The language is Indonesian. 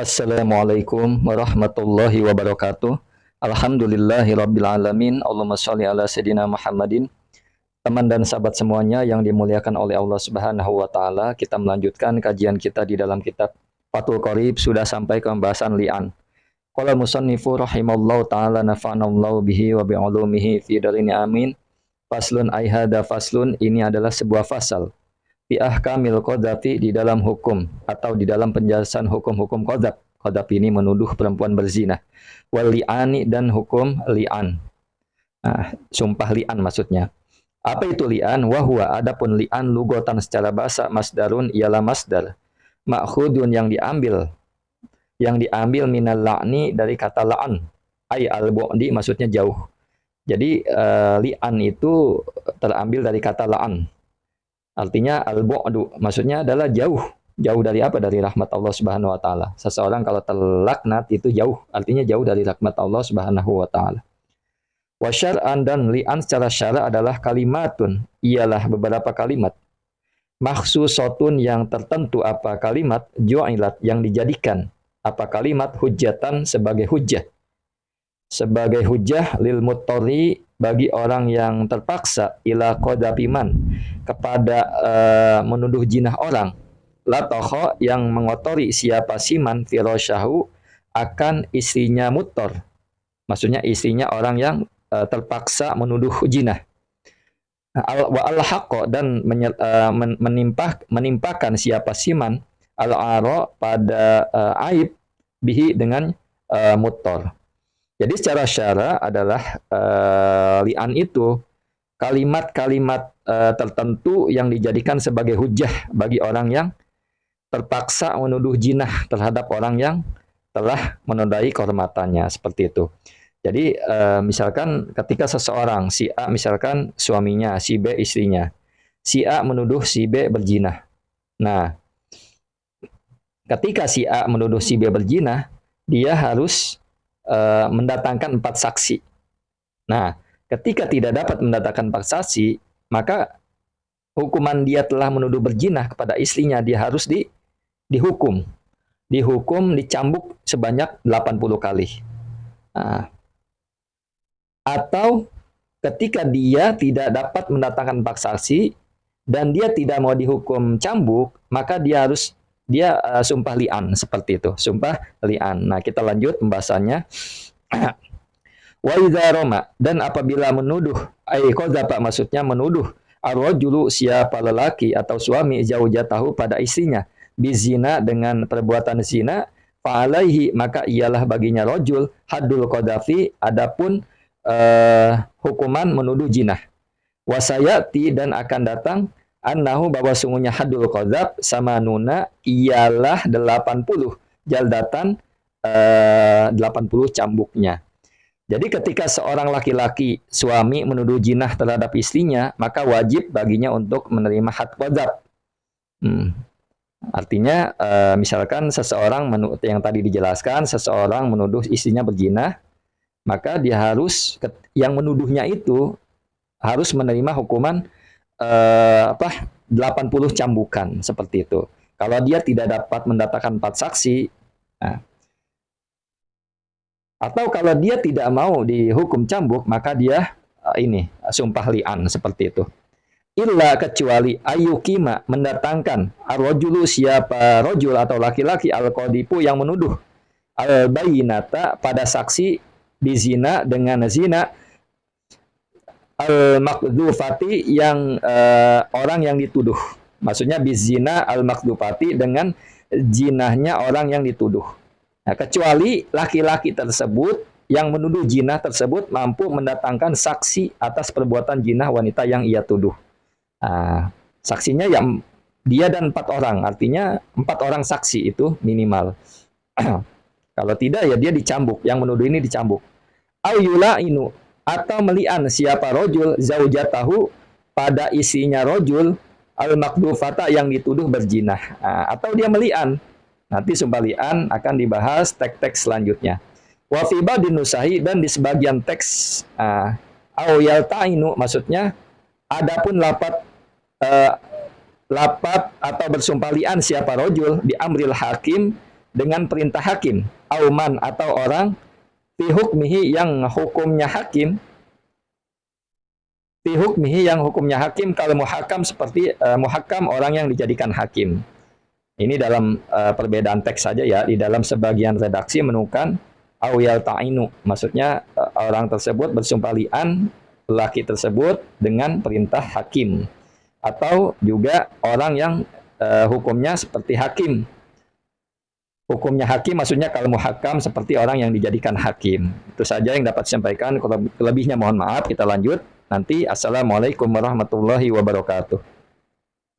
Assalamualaikum warahmatullahi wabarakatuh. Alhamdulillahirabbil alamin. Allahumma shalli ala sayidina Muhammadin. Teman dan sahabat semuanya yang dimuliakan oleh Allah Subhanahu wa taala, kita melanjutkan kajian kita di dalam kitab Fathul Qorib, sudah sampai ke pembahasan li'an. Qala musannifu rahimallahu taala nafa'anallahu bihi wa bi'ulumihi fi darini amin. Faslun aihada faslun, ini adalah sebuah fasal fi ahkamil qadzafi, di dalam hukum atau di dalam penjelasan hukum-hukum qadzaf. Qadzaf ini menuduh perempuan berzina. Wal li'ani, dan hukum li'an. Nah, sumpah li'an maksudnya. Apa itu li'an? Wahwa, adapun li'an lugotan secara bahasa, masdarun ialah masdar. Ma'khudun, yang diambil minal la'ni, dari kata la'an. Ay al-bu'di, maksudnya jauh. Jadi li'an itu terambil dari kata la'an. Artinya al-bu'du, maksudnya adalah jauh. Jauh dari apa? Dari rahmat Allah Subhanahu wa taala. Seseorang kalau terlaknat itu jauh, artinya jauh dari rahmat Allah Subhanahu wa taala. Wa syar'an, dan li'an secara syara' adalah kalimatun, ialah beberapa kalimat. Makhsusatun, yang tertentu. Apa kalimat? Ju'ilat, yang dijadikan. Apa kalimat? Hujjatan, sebagai hujjah. Sebagai hujjah lil muttori, bagi orang yang terpaksa, ila qadapiman, kepada menuduh jinah orang, latoho, yang mengotori siapa siman, firasyahu, akan istrinya muttor, maksudnya istrinya orang yang terpaksa menuduh jinah. Wa al-haqqa, dan menimpakan siapa siman, al-ara, pada aib, bihi, dengan muttor. Jadi secara syara adalah li'an itu kalimat-kalimat tertentu yang dijadikan sebagai hujjah bagi orang yang terpaksa menuduh jinah terhadap orang yang telah menodai kehormatannya, seperti itu. Jadi misalkan ketika seseorang, si A misalkan suaminya, si B istrinya, si A menuduh si B berzina. Nah, ketika si A menuduh si B berzina, dia harus mendatangkan 4 saksi. Nah, ketika tidak dapat mendatangkan 4 saksi, maka hukuman dia telah menuduh berzina kepada istrinya, dia harus dihukum. Dihukum, dicambuk sebanyak 80 kali. Nah, atau ketika dia tidak dapat mendatangkan 4 saksi dan dia tidak mau dihukum cambuk, maka dia harus sumpah li'an, seperti itu, sumpah li'an. Nah, kita lanjut pembahasannya. Wa idza roma, dan apabila menuduh, qadzafa, maksudnya menuduh, ar-rajulu, siapa lelaki atau suami, zaujatahu, pada istrinya, bizina, dengan perbuatan zina, fa alaihi, maka ialah baginya rajul, haddul qadzafi, adapun hukuman menuduh jinah. Wa sayati, dan akan datang, annahu, bahwa sungguhnya haddul qadzaf, sama nuna, ialah 80 jaldatan, 80 cambuknya. Jadi ketika seorang laki-laki, suami, menuduh jinah terhadap istrinya, maka wajib baginya untuk menerima had qadzaf. Artinya misalkan seseorang, yang tadi dijelaskan, seseorang menuduh istrinya berzina, maka dia harus, yang menuduhnya itu harus menerima hukuman 80 cambukan, seperti itu. Kalau dia tidak dapat mendatangkan 4 saksi, atau kalau dia tidak mau dihukum cambuk, maka dia sumpah li'an, seperti itu. Illa, kecuali ayukima, mendatangkan, ar-rajulu, siapa rajul atau laki-laki, al-qadipu, yang menuduh, al-bayinata, pada saksi bizina, dengan zina, al-makdufati, yang orang yang dituduh. Maksudnya bizina al-makdufati, dengan jinahnya orang yang dituduh. Nah, kecuali laki-laki tersebut yang menuduh jinah tersebut mampu mendatangkan saksi atas perbuatan jinah wanita yang ia tuduh. Nah, saksinya yang dia dan 4 orang, artinya 4 orang saksi itu minimal. Kalau tidak, ya dia dicambuk, yang menuduh ini dicambuk. Au yula'inu, atau meli'an siapa rojul, zaujatahu, pada istrinya rojul, al-makdufata, yang dituduh berzina. Nah, atau dia meli'an. Nanti sumpah li'an akan dibahas teks-teks selanjutnya. Wa fi ba'din nusahi, dan di sebagian teks, au yalta'inu, maksudnya adapun lapat atau bersumpah li'an siapa rojul, di amril hakim, dengan perintah hakim, auman atau orang, fi hukmihi yang hukumnya hakim, fi hukmihi yang hukumnya hakim, kalau muhakam seperti muhakam orang yang dijadikan hakim. Ini dalam perbedaan teks saja ya. Di dalam sebagian redaksi menukan au ta'inu, maksudnya orang tersebut bersumpah li'an, lelaki tersebut dengan perintah hakim, atau juga orang yang hukumnya seperti hakim. Hukumnya hakim maksudnya kalau muhakam seperti orang yang dijadikan hakim. Itu saja yang dapat disampaikan. Kalau lebihnya mohon maaf. Kita lanjut nanti. Assalamualaikum warahmatullahi wabarakatuh.